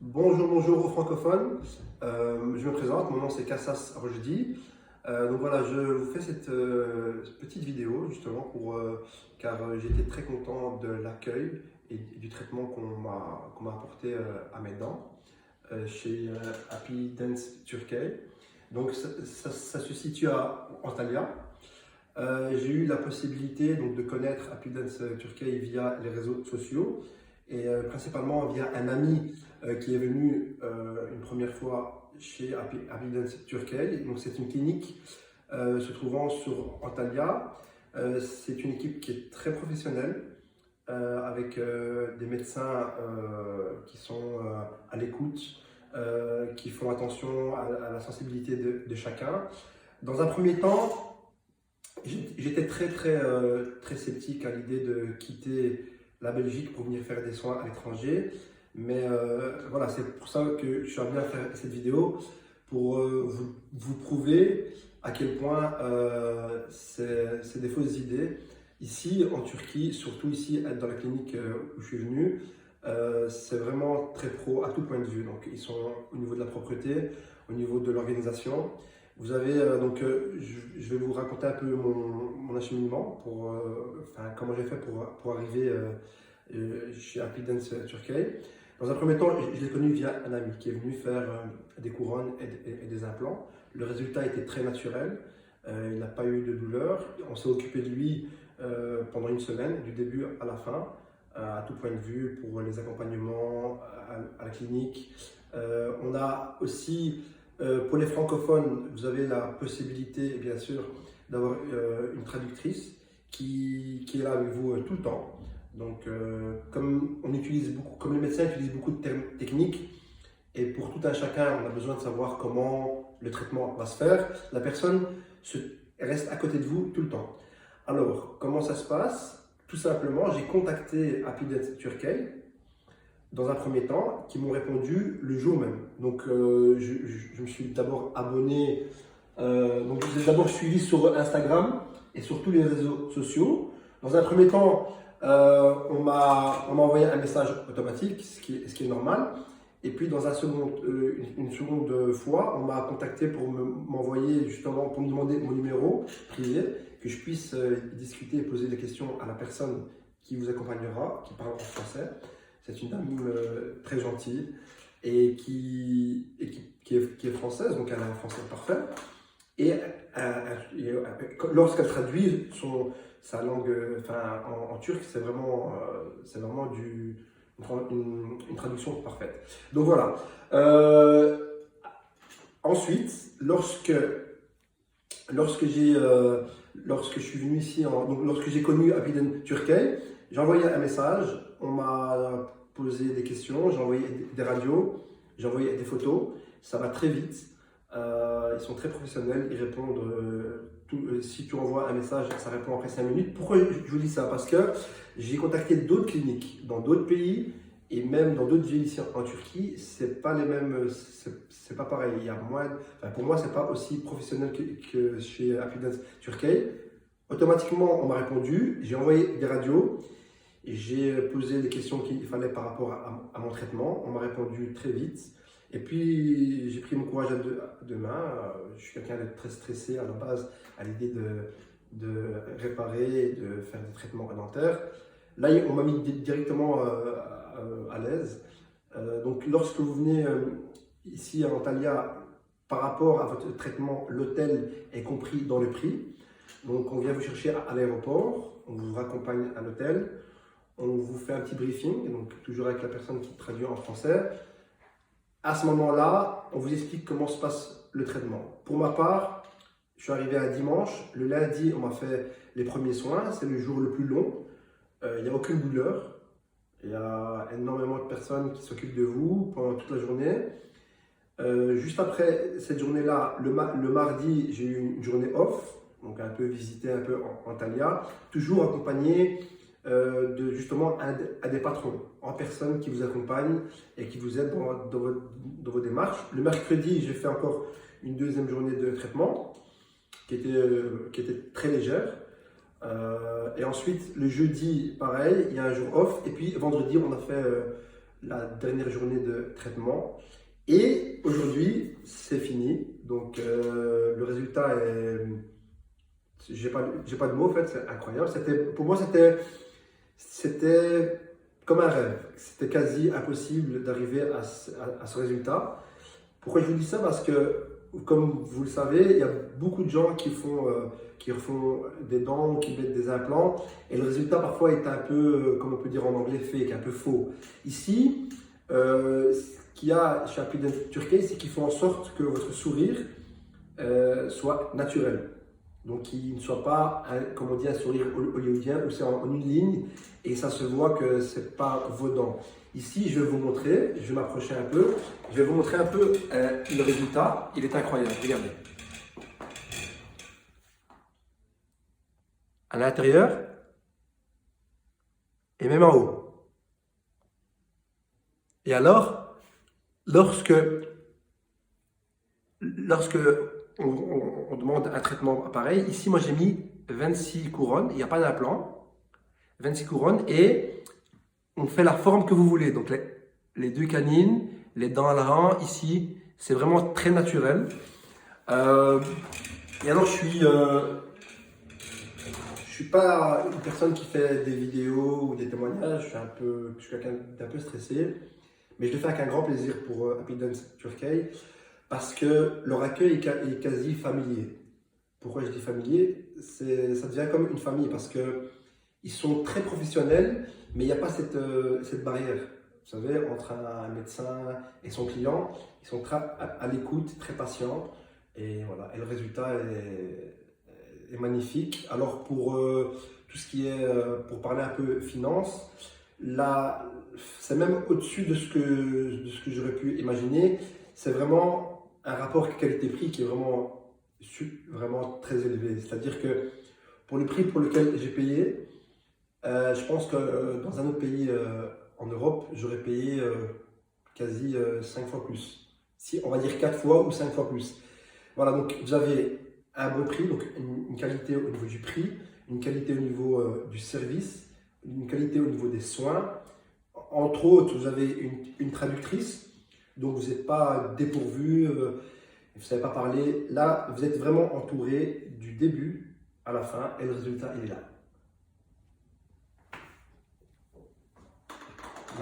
Bonjour, bonjour aux francophones. Je me présente, mon nom c'est Kassas Rojdi. Donc voilà, je vous fais cette petite vidéo justement car j'ai été très content de l'accueil et du traitement qu'on m'a apporté à mes dents chez Happy Dance Turkey. Donc ça se situe à Antalya. J'ai eu la possibilité donc, de connaître Happy Dance Turkey via les réseaux sociaux et principalement via un ami qui est venu une première fois chez Happy Dance Turkey. Donc c'est une clinique se trouvant sur Antalya. C'est une équipe qui est très professionnelle avec des médecins qui sont à l'écoute, qui font attention à la sensibilité de chacun. Dans un premier temps, j'étais très sceptique à l'idée de quitter la Belgique pour venir faire des soins à l'étranger. Mais voilà, c'est pour ça que je suis amené à faire cette vidéo pour vous prouver à quel point c'est des fausses idées. Ici, en Turquie, surtout ici dans la clinique où je suis venu, c'est vraiment très pro à tout point de vue. Donc, ils sont au niveau de la propreté, au niveau de l'organisation. Vous avez je vais vous raconter un peu mon acheminement comment j'ai fait pour arriver chez Happy Dance Turkey. Dans un premier temps, je l'ai connu via un ami qui est venu faire des couronnes et des implants. Le résultat était très naturel, il n'a pas eu de douleur. On s'est occupé de lui pendant une semaine, du début à la fin, à tout point de vue, pour les accompagnements à la clinique. On a aussi, pour les francophones, vous avez la possibilité, bien sûr, d'avoir une traductrice qui est là avec vous tout le temps. Donc, comme les médecins utilisent beaucoup de termes techniques, et pour tout un chacun, on a besoin de savoir comment le traitement va se faire, la personne reste à côté de vous tout le temps. Alors, comment ça se passe? Tout simplement, j'ai contacté Happy Dance Turkey dans un premier temps, qui m'ont répondu le jour même. Donc, je me suis d'abord abonné, donc je les ai d'abord suivis sur Instagram et sur tous les réseaux sociaux. Dans un premier temps, on m'a envoyé un message automatique, ce qui est normal. Et puis, dans une seconde fois, on m'a contacté pour m'envoyer justement, pour me demander mon numéro privé, que je puisse discuter et poser des questions à la personne qui vous accompagnera, qui parle en français. C'est une dame très gentille et qui est française, donc elle a un français parfait. Et lorsqu'elle traduit sa langue en turc, c'est vraiment une traduction parfaite. Donc voilà. Ensuite, lorsque je suis venu ici, lorsque j'ai connu Happy Dance Turkey, j'ai envoyé un message, on m'a posé des questions, j'ai envoyé des radios, j'ai envoyé des photos, ça va très vite. Ils sont très professionnels, ils répondent. Si tu envoies un message, ça répond après 5 minutes. Pourquoi je vous dis ça? Parce que j'ai contacté d'autres cliniques dans d'autres pays et même dans d'autres villes ici en Turquie. C'est pas les mêmes, c'est pas pareil. Il y a pour moi, c'est pas aussi professionnel que chez Happy Dance Turkey. Automatiquement, on m'a répondu. J'ai envoyé des radios. J'ai posé des questions qu'il fallait par rapport à mon traitement. On m'a répondu très vite. Et puis, j'ai pris mon courage à deux mains. Je suis quelqu'un de très stressé à la base à l'idée de réparer et de faire des traitements dentaires. Là, on m'a mis directement à l'aise. Donc, lorsque vous venez ici à Antalya, par rapport à votre traitement, l'hôtel est compris dans le prix. Donc, on vient vous chercher à l'aéroport, on vous raccompagne à l'hôtel, on vous fait un petit briefing, donc toujours avec la personne qui traduit en français. À ce moment-là, on vous explique comment se passe le traitement. Pour ma part, je suis arrivé un dimanche. Le lundi, on m'a fait les premiers soins. C'est le jour le plus long. Il n'y a aucune douleur. Il y a énormément de personnes qui s'occupent de vous pendant toute la journée. Juste après cette journée-là, le mardi, j'ai eu une journée off. Donc un peu visiter un peu Antalya. Toujours accompagné justement à des patrons en personne qui vous accompagnent et qui vous aident dans vos démarches. Le mercredi, j'ai fait encore une deuxième journée de traitement qui était très légère. Et ensuite, le jeudi, pareil, il y a un jour off. Et puis vendredi, on a fait la dernière journée de traitement. Et aujourd'hui, c'est fini. Donc, le résultat est. J'ai pas de mots en fait, c'est incroyable. Pour moi, c'était comme un rêve. C'était quasi impossible d'arriver à ce résultat. Pourquoi je vous dis ça? Parce que, comme vous le savez, il y a beaucoup de gens qui refont des dents, qui mettent des implants, et le résultat parfois est un peu, comme on peut dire en anglais, fake, un peu faux. Ici, ce qu'il y a chez Apiden Turkey, c'est qu'ils font en sorte que votre sourire soit naturel. Donc, qu'il ne soit pas, comme on dit, un sourire hollywoodien où c'est en une ligne et ça se voit que ce n'est pas vos dents. Ici, je vais vous montrer, je vais m'approcher un peu, je vais vous montrer un peu le résultat. Il est incroyable, regardez. À l'intérieur et même en haut. Et alors, lorsque on demande un traitement pareil, ici, moi j'ai mis 26 couronnes, il n'y a pas d'implant, 26 couronnes, et on fait la forme que vous voulez. Donc les deux canines, les dents à l'avant, ici, c'est vraiment très naturel. Et alors, je suis pas une personne qui fait des vidéos ou des témoignages, je suis quelqu'un d'un peu stressé, mais je le fais avec un grand plaisir pour Apiden Turkey. Parce que leur accueil est quasi familier. Pourquoi je dis familier? Ça devient comme une famille parce qu'ils sont très professionnels, mais il n'y a pas cette barrière. Vous savez, entre un médecin et son client, ils sont très à l'écoute, très patients. Et voilà, et le résultat est magnifique. Alors pour tout ce qui est, pour parler un peu finance, là, c'est même au-dessus de ce que j'aurais pu imaginer. C'est vraiment un rapport qualité-prix qui est vraiment très élevé. C'est-à-dire que pour le prix pour lequel j'ai payé, je pense que dans un autre pays en Europe, j'aurais payé quasi 5 fois plus. Si on va dire 4 fois ou 5 fois plus. Voilà, donc vous avez un bon prix, donc une qualité au niveau du prix, une qualité au niveau du service, une qualité au niveau des soins. Entre autres, vous avez une traductrice. Donc vous n'êtes pas dépourvu, vous ne savez pas parler. Là, vous êtes vraiment entouré du début à la fin et le résultat, il est là.